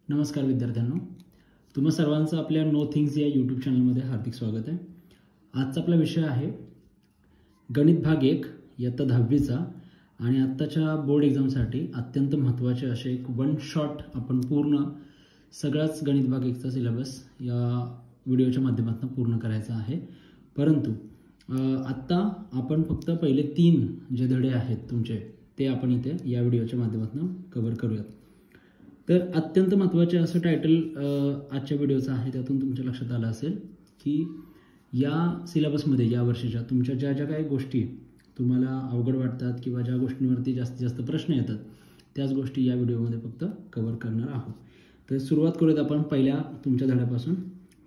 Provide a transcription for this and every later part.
नमस्कार विद्यार्थ्यांनो, तुम्हा सर्वांचं आपल्या नो थिंग्स या यूट्यूब चॅनलमध्ये हार्दिक स्वागत आहे। आजचा आपला विषय आहे गणित भाग 1 इयत्ता 10वीचा आणि आत्ताच्या बोर्ड एक्झामसाठी अत्यंत महत्त्वाचे असे एक वन शॉट आपण पूर्ण सगळाच गणित भाग 1चा सिलेबस या व्हिडिओच्या माध्यमातून पूर्ण करायचा आहे। परंतु आत्ता आपण फक्त पहिले 3 जे धडे आहेत तुमचे ते आपण इथे या व्हिडिओच्या माध्यमातून कव्हर करूयात। तर अत्यंत महत्त्वाचे असं टायटल आजच्या व्हिडिओचं आहे, त्यातून तुमच्या लक्षात आलं असेल की या सिलेबसमध्ये या वर्षीच्या तुमच्या ज्या ज्या काही गोष्टी तुम्हाला अवघड वाटतात किंवा ज्या गोष्टींवरती जास्तीत जास्त प्रश्न येतात त्याच गोष्टी या व्हिडिओमध्ये फक्त कव्हर करणार आहोत। तर सुरुवात करूयात आपण पहिल्या तुमच्या धड्यापासून।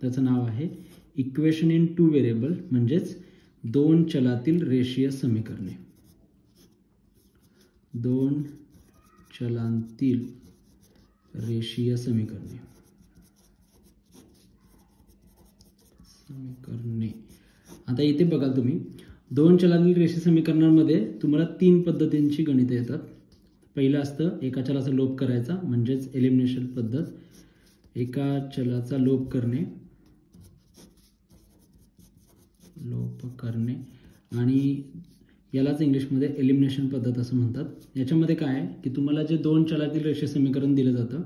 त्याचं नाव आहे इक्वेशन इन 2 व्हेरिएबल, म्हणजेच 2 चलातील रेषीय समीकरणे। 2 चलांतील रेषीय समीकरणे। आता इथे बघा तुम्ही 2 चलांतील रेषीय समीकरणांमध्ये तुम्हाला 3 पद्धतींची गणिते येतात। पहिलं असतं एका चलाचा लोप करायचा, म्हणजेच एलिमिनेशन पद्धत। एका चलाचा लोप करणे आणि यालाच इंग्लिशमध्ये एलिमिनेशन पद्धत असं म्हणतात। याच्यामध्ये काय आहे की तुम्हाला जे 2 चलातील रेषीय समीकरण दिलं जातं,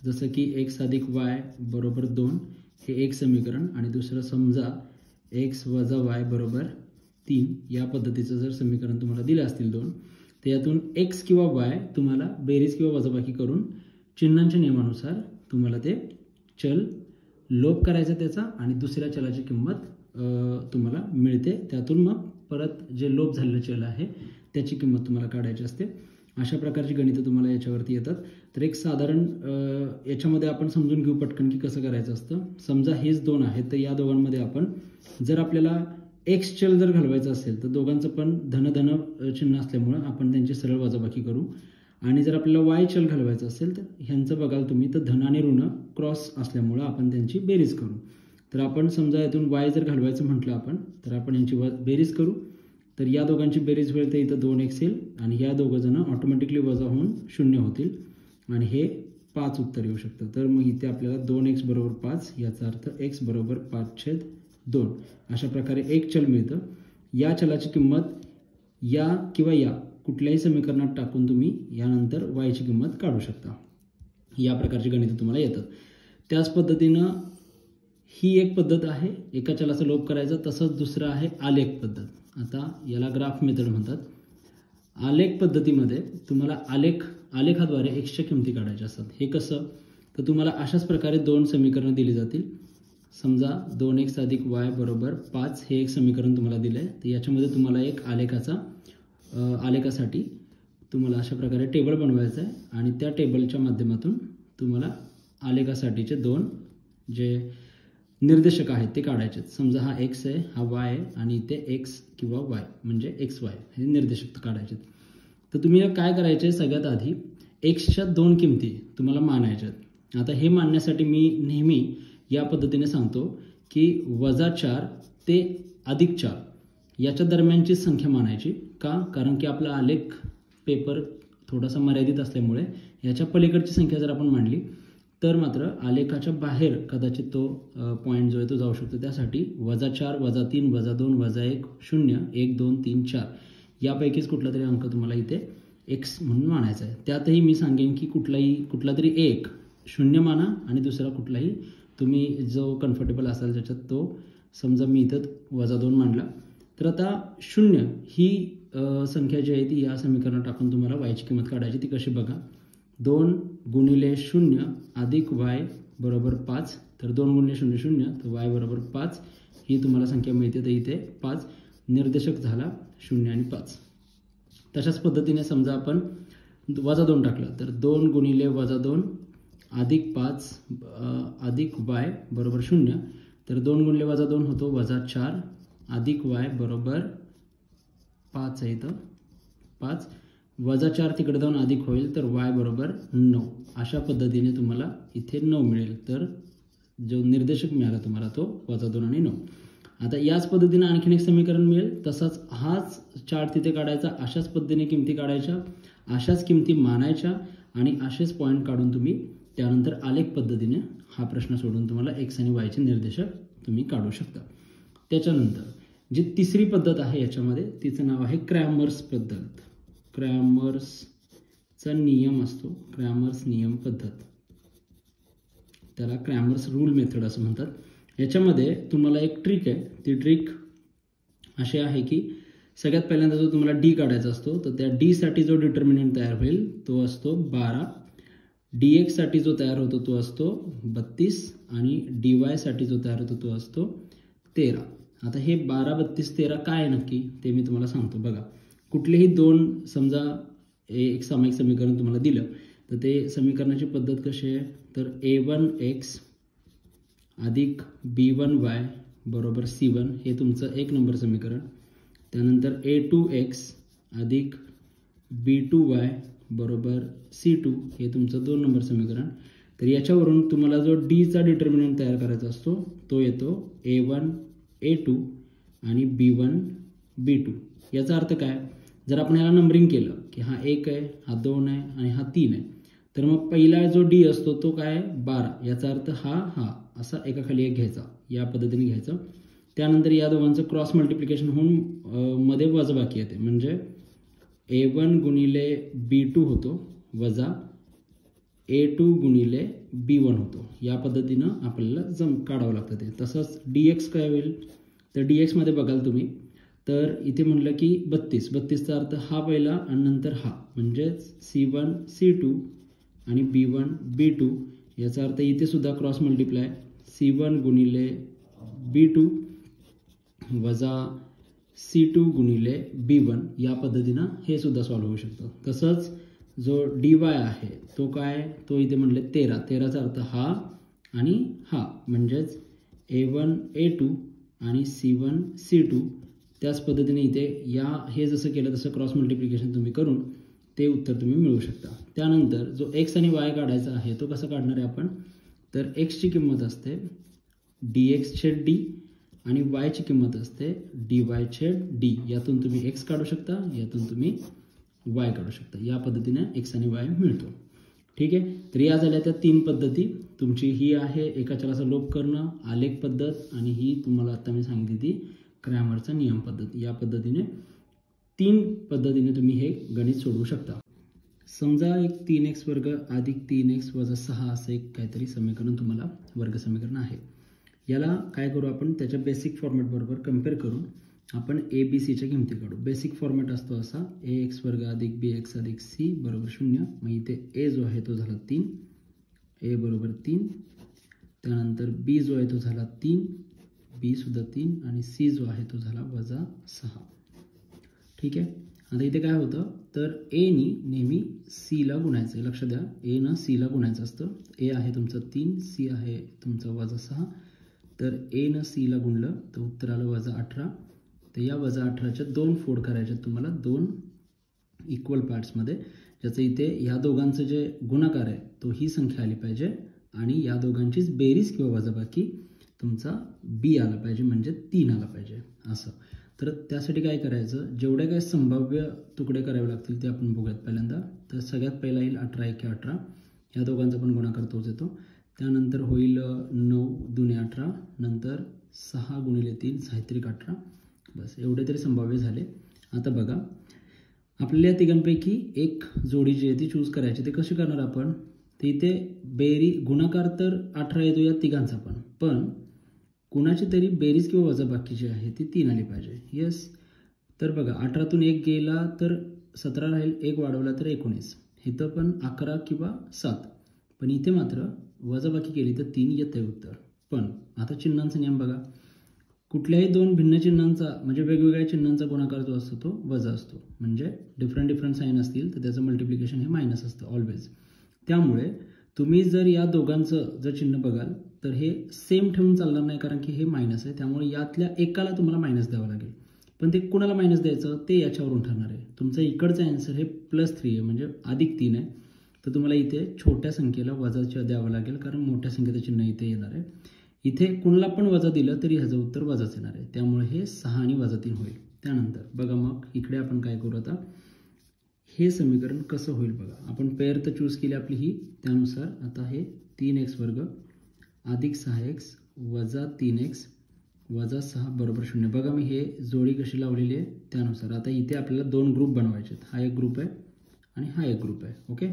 जसं की x + y = 2 हे एक समीकरण, आणि दुसरं समजा x - y = 3 या पद्धतीचं जर समीकरण तुम्हाला दिलं असतील 2, तर यातून x किंवा y तुम्हाला बेरीज किंवा वजाबाकी करून चिन्हांच्या नियमानुसार तुम्हाला ते चल लोप करायचा त्याचा, आणि दुसऱ्या चलाची किंमत तुम्हाला मिळते। त्यातून मग परत जे लोप झालेलं चल आहे त्याची किंमत तुम्हाला काढायची असते। अशा प्रकारची गणितं तुम्हाला याच्यावरती येतात। तर एक साधारण याच्यामध्ये आपण समजून घेऊ पटकन की कसं करायचं असतं। समजा हेच 2 आहेत, तर या दोघांमध्ये आपण जर आपल्याला x चल जर घालवायचं असेल तर दोघांचं पण धन चिन्ह असल्यामुळे आपण त्यांची सरळ वजाबाकी करू, आणि जर आपल्याला y चल घालवायचं असेल तर ह्यांचं बघाल तुम्ही तर धन आणि ऋण क्रॉस असल्यामुळे आपण त्यांची बेरीज करू। तर आपण समजा यातून y जर घालवायचं म्हटलं आपण, तर आपण यांची बेरीज करू, तर या दोघांची बेरीज होईल तर इथं 2x येईल, आणि ह्या दोघं जण ऑटोमॅटिकली वजा होऊन 0 होतील, आणि हे 5 उत्तर येऊ शकतं। तर मग इथे आपल्याला 2x = 5 याचा अर्थ x = 5/2 अशा प्रकारे एक चल मिळतं। या चलाची किंमत या किंवा या कुठल्याही समीकरणात टाकून तुम्ही यानंतर y ची किंमत काढू शकता। या प्रकारची गणितं तुम्हाला येतात। त्याच पद्धतीनं ही एक पद्धत आहे एका चलाचा लोप करायचा। तसंच दुसरं आहे आलेख पद्धत। आता याला ग्राफ मेथड म्हणतात। आलेख पद्धतीमध्ये तुम्हाला आलेखाद्वारे x च्या किमती काढायच्या असतात। हे कसं, तर तुम्हाला अशाच प्रकारे 2 समीकरणं दिली जातील। समजा 2x + y = 5 हे एक समीकरण तुम्हाला दिलं आहे, तर याच्यामध्ये तुम्हाला एक आलेखासाठी तुम्हाला अशा प्रकारे टेबल बनवायचं आहे, आणि त्या टेबलच्या माध्यमातून तुम्हाला आलेखासाठीचे 2 जे निर्देशक आहेत ते काढायचे। समजा हा x आहे, हा y आहे, आणि इथे x किंवा y म्हणजे xy हे निर्देशक काढायचे। तर तुम्ही काय करायचे, सगळ्यात आधी x च्या 2 किमती तुम्हाला मानायच्यात। आता हे मानण्यासाठी मी नेहमी या पद्धतीने सांगतो की -4 ते +4 याच्या दरम्यानची संख्या मानायची। का? कारण की आपला आलेख पेपर थोडासा मर्यादित असल्यामुळे याच्या पलीकडची संख्या जर आपण मांडली तर मात्र आलेखाच्या बाहेर कदाचित तो पॉईंट जो आहे तो जाऊ शकतो। त्यासाठी -4, -3, -2, -1, 0, 1, 2, 3, 4 यापैकीच कुठला तरी अंक तुम्हाला इथे x म्हणून मानायचा आहे। त्यातही मी सांगेन की कुठला तरी एक 0 माना, आणि दुसरा कुठलाही तुम्ही जो कम्फर्टेबल असाल त्याच्यात तो, समजा मी इथं -2 मांडला, तर आता 0 ही संख्या जी आहे ती या समीकरणात टाकून तुम्हाला y ची किंमत काढायची। ती कशी बघा, 2 × 0 + y = 5, तर 2 × 0 0, तर y = 5 ही तुम्हाला संख्या मिळते। तर इथे 5 निर्देशक झाला 0 आणि 5। तशाच पद्धतीने समजा आपण -2 टाकलं, तर 2 × -2 + 5 + y = 0, तर 2 × -2 होतो -4 + y = 5 आहे, इथं 5 -4 तिकडे जाऊन अधिक होईल, तर y = 9। अशा पद्धतीने तुम्हाला इथे 9 मिळेल। तर जो निर्देशक मिळाला तुम्हाला तो -2 आणि 9। आता याच पद्धतीने आणखीन एक समीकरण मिळेल, तसाच हाच चार्ट तिथे काढायचा, अशाच पद्धतीने किमती काढायच्या, अशाच किमती मानायच्या, आणि असेच पॉईंट काढून तुम्ही त्यानंतर आलेख पद्धतीने हा प्रश्न सोडून तुम्हाला एक्स आणि वायचे निर्देशक तुम्ही काढू शकता. त्याच्यानंतर जी तिसरी पद्धत आहे याच्यामध्ये तिचं नाव आहे क्रॅमर्स पद्धत. क्रॅमर्सचा नियम असतो, क्रॅमर्स नियम पद्धत, त्याला क्रॅमर्स रूल मेथड असं म्हणतात. याच्यामध्ये तुम्हाला एक ट्रिक आहे. ती ट्रिक अशी आहे की सगळ्यात पहिल्यांदा जो तुम्हाला डी काढायचा असतो तर त्या डी साठी जो डिटर्मिनंट तयार होईल तो असतो 12, dx साठी जो तयार होतो तो असतो 32 आणि dy साठी जो तयार होतो तो असतो 13. आता हे 12, 32, 13 काय आहे नक्की ते मी तुम्हाला सांगतो. बघा, कुठलेही दोन समजा एक सामायिक समीकरण तुम्हाला दिलं तर ते समीकरणाची पद्धत कशी आहे तर a1x अधिक b1y बरोबर c1 हे तुमचं 1 नंबर समीकरण. त्यानंतर a2x अधिक b2y बरोबर c2 हे तुमचं 2 नंबर समीकरण. तर याच्यावरून तुम्हाला जो d चा डिटर्मिनंट तयार करायचा असतो तो येतो a1 a2 आणि b1 b2. याचा अर्थ काय, जर आपण याला नंबरिंग केलं की हा 1 आहे, हा 2 आहे आणि हा 3 आहे तर मग पहिला जो d असतो तो काय 12. याचा अर्थ हा असा एकाखाली एक घ्यायचा, या पद्धतीने घ्यायचा. त्यानंतर या दोघांचं क्रॉस मल्टिप्लिकेशन होऊन मध्ये वजाबाकी येते, म्हणजे a1 गुणिले b2 होतो वजा a2 गुणिले b1 होतो. या पद्धतीनं आपल्याला काढावं लागतं ते. तसंच dx काय होईल तर dx मध्ये बघाल तुम्ही तर इथे म्हणलं की 32चा अर्थ हा पहिला आणि नंतर हा, म्हणजे c1 c2 आणि b1 b2. याचा अर्थ इथे सुद्धा क्रॉस मल्टिप्लाय c1 गुणिले b2 वजा c2 गुणिले b1. या पद्धतीनं हे सुद्धा सॉल्व्ह होऊ शकतं. तसंच जो dy आहे तो काय, तो इथे म्हणले 13चा अर्थ हा आणि हा, म्हणजेच a1 a2 आणि c1 c2. त्याच पद्धतीने इथे हे जसं केलं तसं क्रॉस मल्टिप्लिकेशन तुम्ही करून ते उत्तर तुम्ही मिळवू शकता. त्यानंतर जो x आणि y काढायचा आहे तो कसा काढणार आहे आपण तर x ची किंमत असते dx छेद d आणि y ची किंमत असते dy छेद d. यातून तुम्ही x काढू शकता, यातून तुम्ही y काढू शकता. या पद्धतीने x आणि y मिळतो. ठीक आहे, तर या झाल्या त्या 3 पद्धती. तुमची ही आहे एका चलाचा लोप करणं, आलेख पद्धत, आणि ही तुम्हाला आता मी सांगितली ती क्रॅमरचा नियम पद्धत. या पद्धतीने 3 पद्धतीने तुम्ही हे गणित सोडवू शकता. समजा एक 3x वर्ग अधिक 3x वजा 6 असं एक काहीतरी समीकरण तुम्हाला वर्ग समीकरण आहे. याला काय करू आपण, त्याच्या बेसिक फॉर्मॅट बरोबर कम्पेअर करून आपण ए बी सीच्या किमती काढू. बेसिक फॉर्मॅट असतो असा ax वर्ग अधिक bx अधिक c बरोबर 0. मग इथे a जो आहे तो झाला 3, a बरोबर 3. त्यानंतर b जो आहे तो झाला 3, b सुद्धा 3 आणि c जो आहे तो झाला वजा 6. ठीक आहे, आता इथे काय होतं तर a नी नेहमी c ला गुणायचं. लक्ष द्या, a नं c ला गुणायचं असतं. a आहे तुमचं 3, c आहे तुमचं वजा 6. तर a नं c ला गुणलं तर उत्तर आलं वजा 18. तर या वजा 18च्या 2 फोड करायचे तुम्हाला 2 इक्वल पार्ट्समध्ये, ज्याचं इथे ह्या दोघांचं जे गुणाकार आहे तो ही संख्या आली पाहिजे आणि या दोघांचीच बेरीज किंवा वजाबाकी तुमचा b आला पाहिजे, म्हणजे 3 आला पाहिजे असं. तर त्यासाठी काय करायचं, जेवढे काही संभाव्य तुकडे करावे लागतील ते आपण बघूयात पहिल्यांदा. तर सगळ्यात पहिला येईल 18 × 18. या दोघांचा पण गुणाकार तोच येतो. त्यानंतर होईल 9 दुने 18, नंतर 6 गुणिले 3 6 18. बस एवढे तरी संभाव्य झाले. आता बघा, आपल्या तिघांपैकी एक जोडी जी आहे ती चूज करायची. ते कशी करणार आपण, तर इथे गुणाकार तर 18 येतो या तिघांचा पण कुणाची तरी बेरीज किंवा वजाबाकी जी आहे ती 3 आली पाहिजे. येस, तर बघा 18तून 1 गेला तर 17 राहील, 1 वाढवला तर 19. इथं पण 11 किंवा 7, पण इथे मात्र वजाबाकी केली तर 3 येते उत्तर. पण आता चिन्हांचा नियम बघा, कुठल्याही 2 भिन्न चिन्हांचा म्हणजे वेगवेगळ्या चिन्हांचा गुणाकार जो असतो तो वजा असतो. म्हणजे डिफरंट साईन असतील तर त्याचं मल्टिप्लिकेशन हे मायनस असतं ऑलवेज. त्यामुळे तुम्ही जर या दोघांचं जर चिन्ह बघाल तर हे सेम ठेवून चालणार नाही, कारण की हे मायनस आहे. त्यामुळे यातल्या एकाला तुम्हाला मायनस द्यावं लागेल. पण ते कुणाला मायनस द्यायचं ते याच्यावरून ठरणार आहे. तुमचा इकडचा आन्सर हे +3 आहे, म्हणजे +3 आहे. तर तुम्हाला इथे छोट्या संख्येला वजाचे द्यावं लागेल, कारण मोठ्या संख्येचं चिन्ह इथे येणार आहे. इथे कुणाला पण वजा दिलं तरी ह्याचं उत्तर वजाच येणार आहे. त्यामुळे हे 6 आणि -3 होईल. त्यानंतर बघा, मग इकडे आपण काय करू, आता हे समीकरण कसं होईल बघा. आपण पेअर तर चूज केली आपली ही, त्यानुसार आता हे 3x वर्ग अधिक 6x वजा 3x वजा 6 बरोबर 0. बघा मी हे जोडी कशी लावलेली आहे त्यानुसार. आता इथे आपल्याला दोन ग्रुप बनवायचे आहेत. हा एक ग्रुप आहे आणि हा एक ग्रुप आहे. ओके,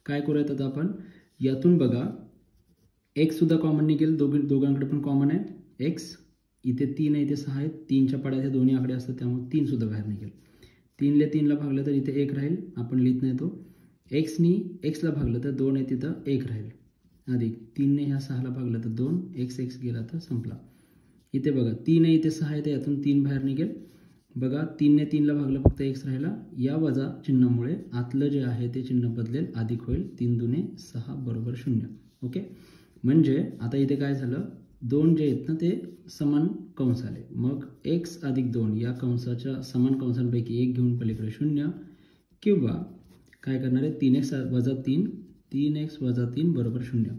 काय करूयात आता आपण यातून बघा x सुद्धा कॉमन निघेल, दोघांकडे पण कॉमन आहे x. इथे 3 आहे, इथे 6 आहे, 3च्या पाड्यात हे दोन्ही आकडे असतात त्यामुळे 3 सुद्धा बाहेर निघेल. 3 ला भागलं तर इथे 1 राहील, आपण लिहित नाही तो. x ला भागलं तर 2 आहे, तिथं 1 राहील. अधिक 3 ह्या 6 ला भागलं तर 2, x गेला तर संपला. इथे बघा 3 आहे, इथे 6 आहे, तर यातून 3 बाहेर निघेल. बघा 3 ला भागलं फक्त x राहिला. या वजा चिन्हामुळे आतलं जे आहे ते चिन्ह बदलेल, अधिक होईल. 3 दुने 6 बरोबर 0. ओके, म्हणजे आता इथे काय झालं, 2 जे आहेत ना ते समान कंस आले. मग x अधिक 2 या कंसाच्या समान कंसांपैकी एक घेऊन पलीकडे 0, किंवा काय करणार आहे 3x वजा 3 वजा 3 बरोबर 0.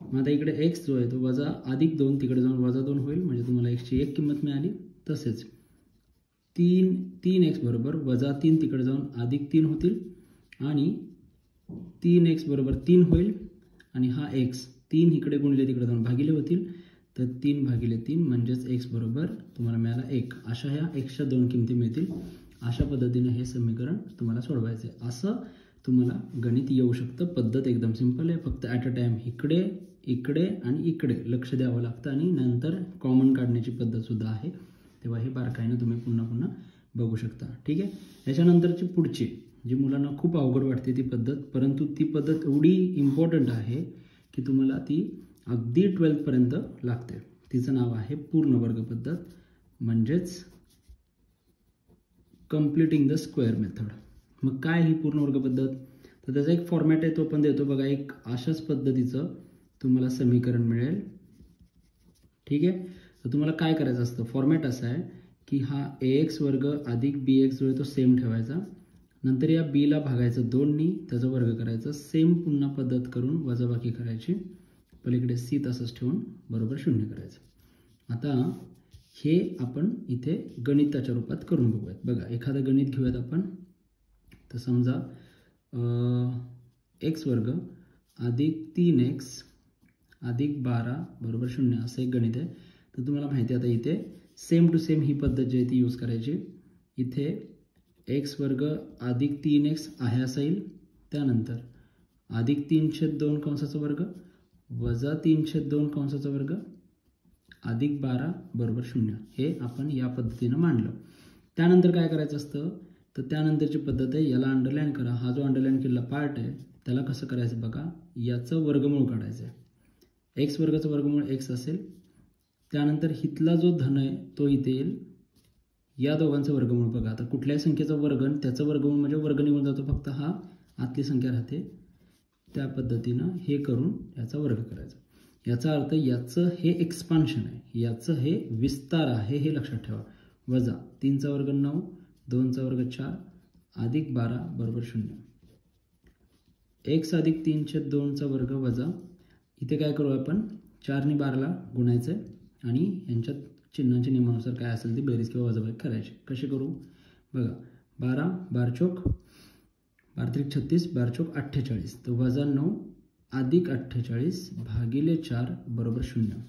मग आता इकडे x जो आहे तो वजा अधिक 2 तिकडे जाऊन वजा 2 होईल, म्हणजे तुम्हाला x ची एक किंमत मिळाली. तसेच 3x बरोबर वजा 3 तिकडे जाऊन अधिक 3 होतील आणि 3x बरोबर 3 होईल. आणि हा x 3 इकडे गुणले तिकडे जाऊन भागिले होतील, तर 3 भागिले 3 म्हणजेच x बरोबर तुम्हाला मिळाला 1. अशा ह्या x च्या दोन किमती मिळतील. अशा पद्धतीने हे समीकरण तुम्हाला सोडवायचे. असं तुम्हाला गणित येऊ शकतं. पद्धत एकदम सिंपल आहे, फक्त ॲट अ टाइम इकडे आणि इकडे लक्ष द्यावं लागतं आणि नंतर कॉमन काढण्याची पद्धतसुद्धा आहे. तेव्हा हे बारकाईनं तुम्ही पुन्हा बघू शकता. ठीक आहे, याच्यानंतरची पुढची जी मुलांना खूप अवघड वाटते ती पद्धत, परंतु ती पद्धत एवढी इम्पॉर्टंट आहे की तुम्हाला ती अगदी 12th पर्यंत लागते. तिचं नाव आहे पूर्ण वर्ग पद्धत, म्हणजेच कम्प्लिटिंग द स्क्वेअर मेथड. मग काय ही पूर्ण वर्ग पद्धत, तर त्याचा एक फॉर्मॅट आहे, तो पण देतो बघा. एक अशाच पद्धतीचं तुम्हाला समीकरण मिळेल. ठीक आहे, तर तुम्हाला काय करायचं असतं, फॉर्मॅट असा आहे की हा ax वर्ग अधिक bx जो आहे तो सेम ठेवायचा. नंतर या b ला भागायचं 2नी, त्याचा वर्ग करायचा. सेम पुन्हा पद्धत करून वजाबाकी करायची. पलीकडे c तसंच ठेवून बरोबर 0 करायचं. आता हे आपण इथे गणिताच्या रूपात करून बघूयात. बघा एखादं गणित घेऊयात आपण. तर समजा x वर्ग अधिक 3x अधिक 12 बरोबर 0 असं एक गणित आहे. तर तुम्हाला माहिती आहे आता इथे सेम टू सेम ही पद्धत जी आहे ती यूज करायची. इथे x वर्ग अधिक 3x आहे असं येईल. त्यानंतर अधिक 3/2 कंसाचा वर्ग वजा 3/2 कंसाचा वर्ग अधिक 12 बरोबर 0. हे आपण या पद्धतीनं मांडलं. त्यानंतर काय करायचं असतं, तर त्यानंतरची पद्धत आहे, याला अंडरलाईन करा. हा जो अंडरलाईन केलेला पार्ट आहे त्याला कसं करायचं बघा, याचं वर्गमूळ काढायचं आहे. x वर्गाचं वर्गमूळ x असेल. त्यानंतर हितला जो धन आहे तो इथे येईल. या दोघांचं वर्गमूळ बघा. आता कुठल्याही संख्येचा वर्ग त्याचं वर्गमूळ म्हणजे वर्ग निघून जातो, फक्त हा आतली संख्या राहते. त्या पद्धतीनं हे करून याचा वर्ग करायचा. याचा अर्थ याचं हे एक्सपान्शन आहे, याचं हे विस्तार आहे, हे लक्षात ठेवा. वजा 3चा वर्ग 9, 2चा वर्ग 4 अधिक 12 बरोबर 0. x अधिक 3/2चा वर्ग वजा, इथे काय करू आपण 4नी 12ला गुणायचं आहे आणि यांच्यात चिन्हांच्या नियमानुसार काय असेल ती बेरीज किंवा वजाबाकी करायची. कशी करू बघा. 12 12 चौक 12 त्रिक 36 12 चौक 48, तर वजा 9 अधिक 48 भागिले 4 बरोबर 0.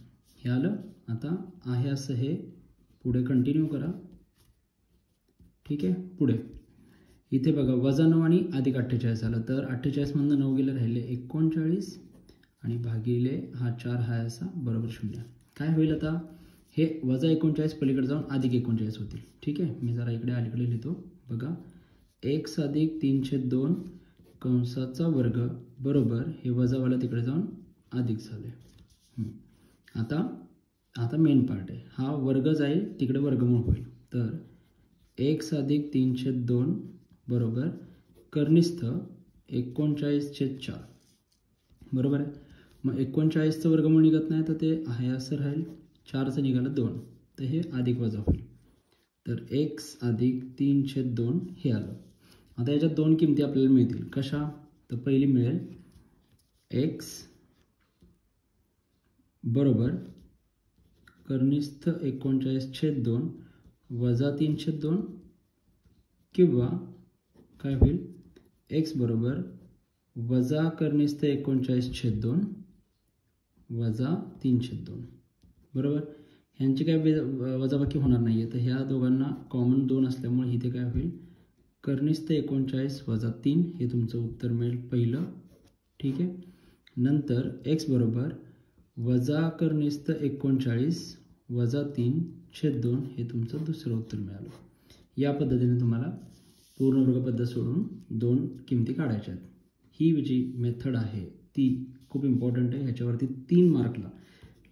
हे आलं. आता आहे असं हे पुढे कंटिन्यू करा. ठीक आहे, पुढे इथे बघा वजा 9 आणि अधिक 48 आलं, तर 48 मधनं 9 गेले राहिले 39 आणि भागिले हा 4 हा असा बरोबर 0. काय होईल आता, हे वजा 39 पलीकडे जाऊन अधिक 39 होतील. ठीक आहे, मी जरा इकडे अलीकडे लिहितो बघा. x अधिक 3/2 कंसाचा वर्ग बरोबर हे वजावाला तिकडे जाऊन अधिक झाले. आता मेन पार्ट आहे, हा वर्ग जाईल तिकडे वर्गमूळ होईल. तर x अधिक 3/2 बरोबर कर्निस्थ 39/4 बरोबर आहे. मग 39चं वर्गमूळ निघत नाही तर ते आहे असं राहील. 4चं निघालं 2, तर हे अधिक वजा होईल. तर x अधिक 3/2 हे आलं. आता याच्यात दोन किमती आपल्याला मिळतील. कशा, तर पहिली मिळेल x बरोबर कर्निस्थ 39/2 वजा 3/2, किंवा काय होईल x बरोबर वजा कर्निस्थ 39/2 वजा 3/2 बरोबर. ह्यांची काय वजाबाकी होणार नाही आहे, तर ह्या दोघांना कॉमन 2 असल्यामुळे इथे काय होईल कर्निस्थ 39 वजा 3 हे तुमचं उत्तर मिळेल पहिलं. ठीक आहे. नंतर x बरोबर वजा कर्निस्थ 39 वजा 3/2 हे तुमचं दुसरं उत्तर मिळालं. या पद्धतीने तुम्हाला पूर्णवर्ग पद्धत सोडून 2 किमती काढायच्या आहेत. ही जी मेथड आहे ती खूप इम्पॉर्टंट आहे. ह्याच्यावरती 3 मार्कला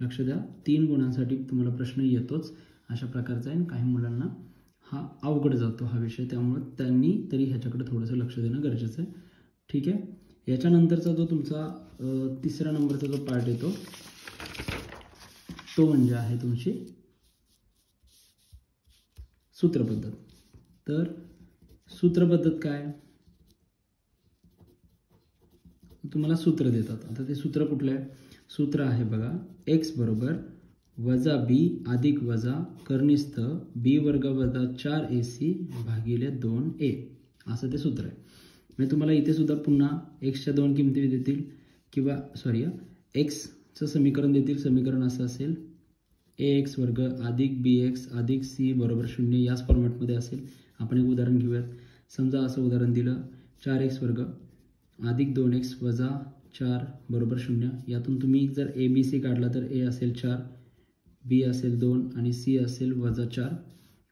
लक्ष द्या, 3 गुणांसाठी तुम्हाला प्रश्न येतोच अशा प्रकारचा आहे. काही मुलांना हा अवघड जातो हा विषय, त्यामुळे त्यांनी तरी ह्याच्याकडे थोडंसं लक्ष देणं गरजेचं आहे. ठीक आहे. याच्यानंतरचा जो तुमचा तिसऱ्या नंबरचा जो पार्ट येतो तो म्हणजे आहे तुमची सूत्रपद्धत. तर सूत्रपद्धत काय, तुम्हाला सूत्र देतात. आता ते सूत्र कुठलं आहे, सूत्र आहे बघा x बरोबर वजा b अधिक वजा कर्निस्थ b वर्ग वजा 4ac भागिले 2a असं ते सूत्र आहे. म्हणजे तुम्हाला इथे सुद्धा पुन्हा एक्सच्या 2 किमती देतील किंवा एक्सचं समीकरण देतील. समीकरण असं असेल ax वर्ग अधिक bx अधिक c बरोबर 0 याच फॉर्मॅटमध्ये असेल. आपण एक उदाहरण घेऊयात. समजा असं उदाहरण दिलं 4x वर्ग अधिक 2x वजा 4 बरोबर 0. यातून तुम्ही जर a b c काढला तर a असेल 4, b असेल 2 आणि c असेल वजा 4.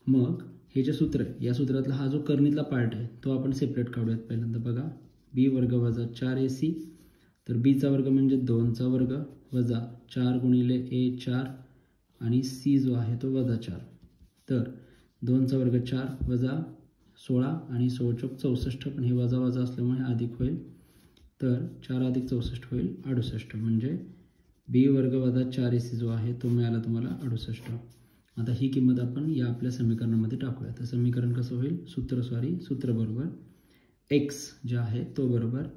मग हे जे सूत्र आहे या सूत्रातला हा जो कर्णीतला पार्ट आहे तो आपण सेपरेट काढूयात. पहिल्यांदा बघा b वर्ग वजा 4ac तर b चा वर्ग म्हणजे 2 चा वर्ग वजा 4 गुणिले a 4 आणि c जो आहे तो वजा 4. तर 2 चा वर्ग 4 वजा 16 आणि 16 चौक 64 पण हे वजा वजा असल्यामुळे अधिक होईल. तर 4 अधिक 64 होईल 68. म्हणजे b वर्ग वजा 4ac जो आहे तो मिळाला तुम्हाला 68. आता ही किंमत आपण या आपल्या समीकरणामध्ये टाकूया. तर समीकरण कसं होईल, सूत्र बरोबर x जे आहे तो बरोबर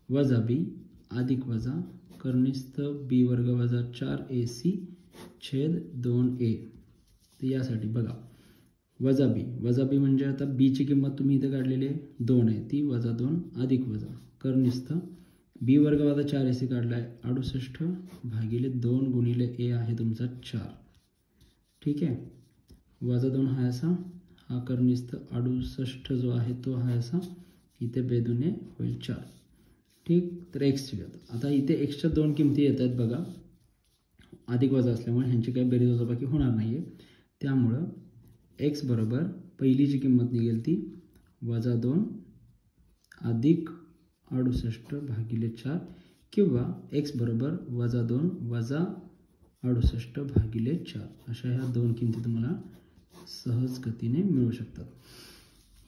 वजा b अधिक वजा कर्निस्थ b वर्ग वजा 4ac छेद 2a. तर यासाठी बघा वजा b म्हणजे आता b ची किंमत तुम्ही इथे काढलेली आहे 2 आहे, ती वजा 2 अधिक वजा कर्निस्थ b वर्ग वजा 4ac काढलाय 68 भागिले 2 गुणिले a आहे तुमचा 4. ठीक आहे. वजा 2 हा असा, हा कर्निस्थ 68 जो आहे तो हा असा, इथे बेदुने होईल 4. ठीक. तर x ची घ्या. आता इथे एक्सच्या 2 किमती येत आहेत बघा, अधिक वजा असल्यामुळे ह्यांची काही बेरीज वजाबाकी होणार नाही आहे. त्यामुळं x बरोबर पहिली जी किंमत निघेल ती वजा 2 अधिक 68 भागिले 4 किंवा x बरोबर वजा 2 वजा 68 भागिले 4 अशा ह्या 2 किमती तुम्हाला सहज गतीने मिळू शकतात.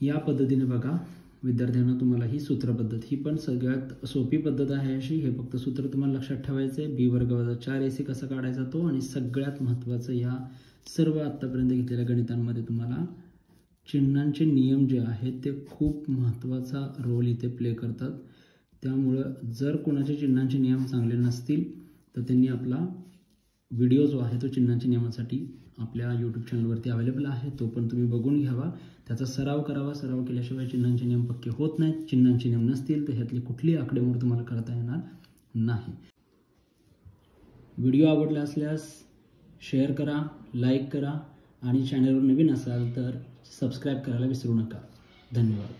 या पद्धतीने बघा विद्यार्थ्यांना तुम्हाला ही सूत्र पद्धत ही पण सगळ्यात सोपी पद्धत आहे अशी. हे फक्त सूत्र तुम्हाला लक्षात ठेवायचं आहे. b वर्ग वजा 4ac कसा काढायचा तो, आणि सगळ्यात महत्त्वाचं या सर्व आत्तापर्यंत घेतलेल्या गणितांमध्ये तुम्हाला चिन्हांचे नियम जे आहेत ते खूप महत्त्वाचा रोल इथे प्ले करतात. त्यामुळं जर कोणाचे चिन्हांचे नियम चांगले नसतील तर त्यांनी आपला व्हिडिओ जो आहे तो चिन्हांच्या नियमासाठी आपल्या यूट्यूब चॅनलवरती अवेलेबल आहे, तो पण तुम्ही बघून घ्यावा, त्याचा सराव करावा. सराव केल्याशिवाय चिन्हांचे नियम पक्के होत नाहीत. चिन्हांचे नियम नसतील तर ह्यातली कुठलीही आकडेमोड तुम्हाला करता येणार नाही. व्हिडिओ आवडला असल्यास शेअर करा, लाईक करा आणि चॅनलवर नवीन असाल तर सबस्क्राईब करायला विसरू नका. धन्यवाद.